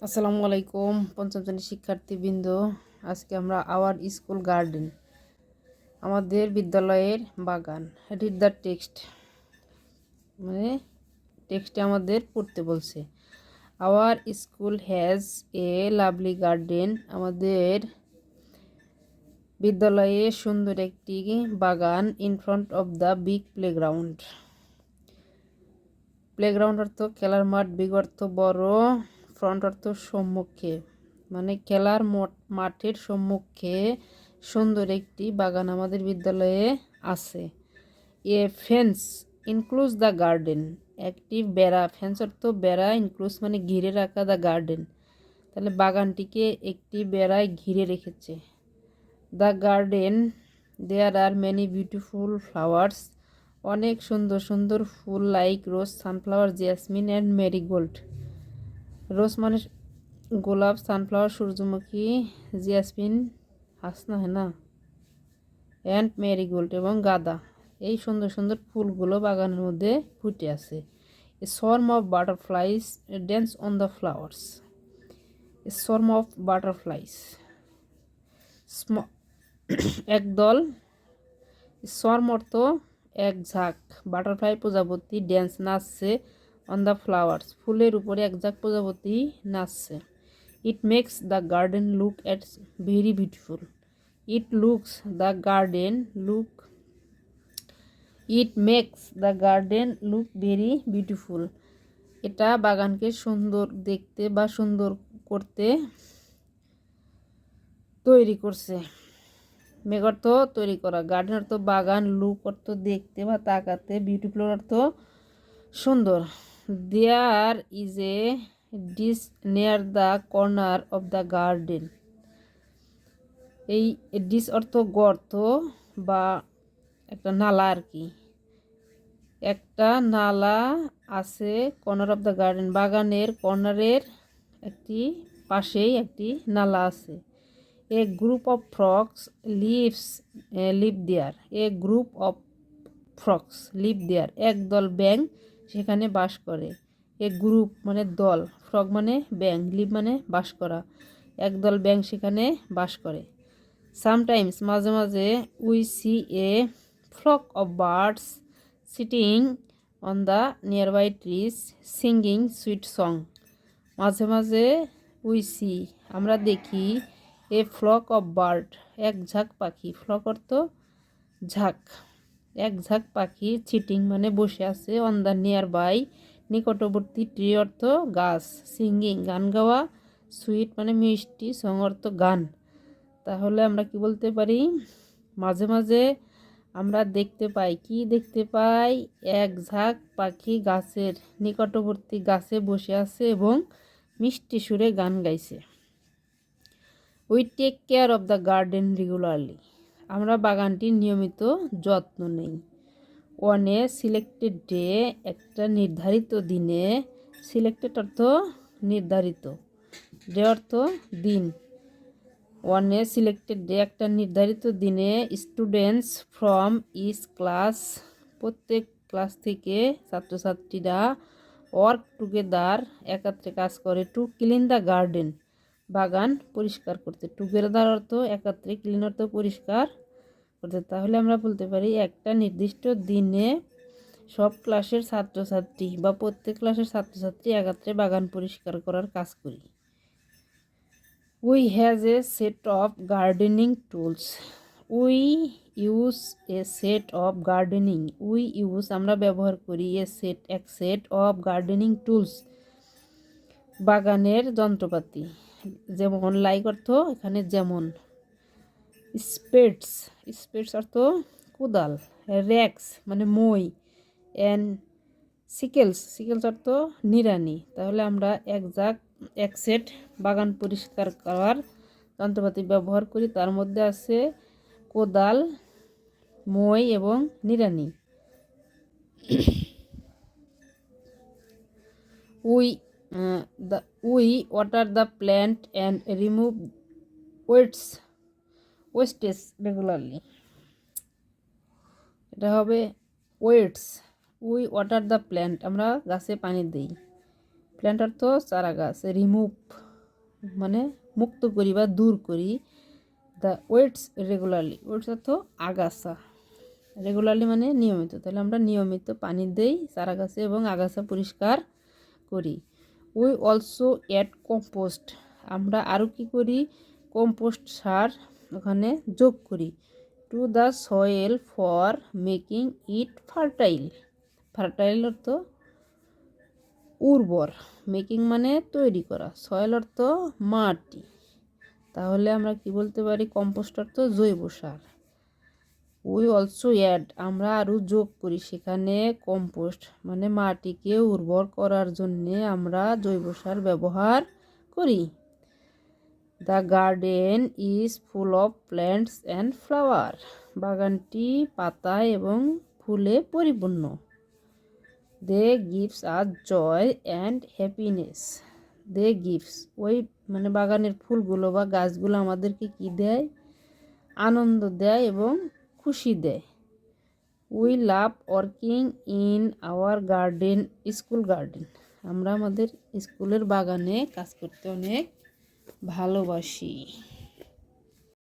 আসসালামু আলাইকুম পঞ্চম শ্রেণীর শিক্ষার্থীবৃন্দ। আজকে আমরা আওয়ার স্কুল গার্ডেন, আমাদের বিদ্যালয়ের বাগান, রিড দ্য টেক্সট, মানে টেক্সটে আমাদের পড়তে বলছে। Our school has a lovely garden, আমাদের বিদ্যালয়ে সুন্দর একটি বাগান। In front of the big playground, playground অর্থ খেলার মাঠ, বিগ অর্থ বড়, ফ্রন্ট অর্থ সম্মুখে, মানে খেলার মাঠের সম্মুখে সুন্দর একটি বাগান আমাদের বিদ্যালয়ে আছে। এ ফেন্স ইনক্লুজ দ্য গার্ডেন, একটি বেড়া, ফেন্স অর্থ বেড়া, ইনক্লুজ মানে ঘিরে রাখা, দ্য গার্ডেন তাহলে বাগানটিকে একটি বেড়ায় ঘিরে রেখেছে। The garden there are many beautiful flowers, অনেক সুন্দর সুন্দর ফুল, like rose, sunflower, jasmine and marigold. Rose মানে গোলাপ, সানফ্লাওয়ার সূর্যমুখী, জেসমিন হাসনা না, অ্যান্ড মেরিগোল্ড এবং গাঁদা। এই সুন্দর সুন্দর ফুলগুলো বাগানের মধ্যে ফুটে আছে। A swarm of butterflies dance on the flowers, a swarm of butterflies একদল, সর্ম অর্থ এক ঝাঁক, বাটারফ্লাই প্রজাপতি, ড্যান্স নাচছে, অন দ্য ফ্লাওয়ার্স ফুলের উপরে এক ঝাঁক প্রজাপতি নাচছে। It makes the garden look at very beautiful, it looks the garden look, it makes the garden look very beautiful, এটা বাগানকে সুন্দর দেখতে বা সুন্দর করতে তৈরি করছে। মেক অর্থ তৈরি করা, গার্ডেন অর্থ বাগান, লুক অর্থ দেখতে বা তাকাতে, বিউটিফুল অর্থ সুন্দর। There is a ditch near the corner of the garden, এই ডিস অর্থ গর্ত বা একটা নালা আর কি, একটা নালা আছে কর্নার অফ দ্য গার্ডেন, বাগানের কর্নারের একটি পাশেই একটি নালা আছে। A group of frogs live there, a group of frogs live there, একদল ব্যাঙ সেখানে বাস করে। এ গ্রুপ মানে দল, ফ্রগ মানে ব্যাঙ, লিভ মানে বাস করা, একদল ব্যাঙ সেখানে বাস করে। সামটাইমস মাঝে মাঝে, we see a flock of birds sitting on the nearby trees singing sweet song, মাঝে মাঝে উই সি আমরা দেখি, এ ফ্লক অফ বার্ড এক ঝাঁক পাখি, ফ্লক অর্থ ঝাঁক, এক ঝাঁক পাখি, চিটিং মানে বসে আছে, অন দ্য নিয়ার বাই নিকটবর্তী, ট্রি অর্থ গাছ, সিঙ্গিং গান গাওয়া, সুইট মানে মিষ্টি, সং অর্থ গান। তাহলে আমরা কি বলতে পারি, মাঝে মাঝে আমরা দেখতে পাই, কি দেখতে পাই, এক ঝাঁক পাখি গাছের নিকটবর্তী গাছে বসে আছে এবং মিষ্টি সুরে গান গাইছে। We take care of the garden regularly, আমরা বাগানটির নিয়মিত যত্ন নেই। অন এ সিলেক্টেড ডে, একটা নির্ধারিত দিনে, সিলেক্টেড অর্থ নির্ধারিত, ডে অর্থ দিন, অন এ সিলেক্টেড ডে একটা নির্ধারিত দিনে, স্টুডেন্টস ফ্রম ইচ ক্লাস প্রত্যেক ক্লাস থেকে ছাত্রছাত্রীরা, ওয়ার্ক টুগেদার একত্রে কাজ করে, টু ক্লিন দ্য গার্ডেন বাগান পরিষ্কার করতে, টুগেদার অর্থ একত্রে, ক্লিন অর্থ পরিষ্কার করতে। তাহলে আমরা বলতে পারি একটা নির্দিষ্ট দিনে সব ক্লাসের ছাত্রছাত্রী বা প্রত্যেক ক্লাসের ছাত্রছাত্রী একত্রে বাগান পরিষ্কার করার কাজ করি। We has a set of gardening tools, we use a set of gardening, we use আমরা ব্যবহার করি, এ সেট এক সেট অফ গার্ডেনিং টুলস বাগানের যন্ত্রপাতি, যেমন লাইক অর্থ এখানে যেমন, স্পেডস স্পেডস অর্থ কোদাল, র্যাক্স মানে মই, অ্যান্ড সিকেলস সিকেলস অর্থ নিড়ানি। তাহলে আমরা এক সেট বাগান পরিষ্কার করার যন্ত্রপাতি ব্যবহার করি, তার মধ্যে আছে কোদাল, মই এবং নিড়ানি। We we water the plant and remove wastage regularly, এটা হবে weeds. We water the plant আমরা গাছে পানি দিই, প্ল্যান্ট অর্থ চারা গাছ, রিমুভ মানে মুক্ত করি বা দূর করি। দ্য ওয়েটস রেগুলারলি, ওয়েটস অর্থ আগাছা, রেগুলারলি মানে নিয়মিত, তাহলে আমরা নিয়মিত পানি দেই চারা গাছে এবং আগাছা পরিষ্কার করি। উই অলসো অ্যাড কম্পোস্ট, আমরা আরও কী করি, কম্পোস্ট সার ওখানে যোগ করি। To the soil for making it fertile, fertile অর্থ উর্বর, মেকিং মানে তৈরি করা, সয়েল অর্থ মাটি, তাহলে আমরা কি বলতে পারি, কম্পোস্ট অর্থ জৈব সার। উই অলসো অ্যাড, আমরা আরও যোগ করি সেখানে, কম্পোস্ট মানে মাটিকে উর্বর করার জন্যে আমরা জৈব সার ব্যবহার করি। The garden is full of plants and flower, বাগানটি পাতায় এবং ফুলে পরিপূর্ণ। They gives us joy and happiness, they gives ওই মানে বাগানের ফুলগুলো বা গাছগুলো আমাদেরকে কি দেয়, আনন্দ দেয় এবং খুশি দেয়। We love working in our garden, school garden, আমরা আমাদের স্কুলের বাগানে কাজ করতে অনেক ভালোবাসি।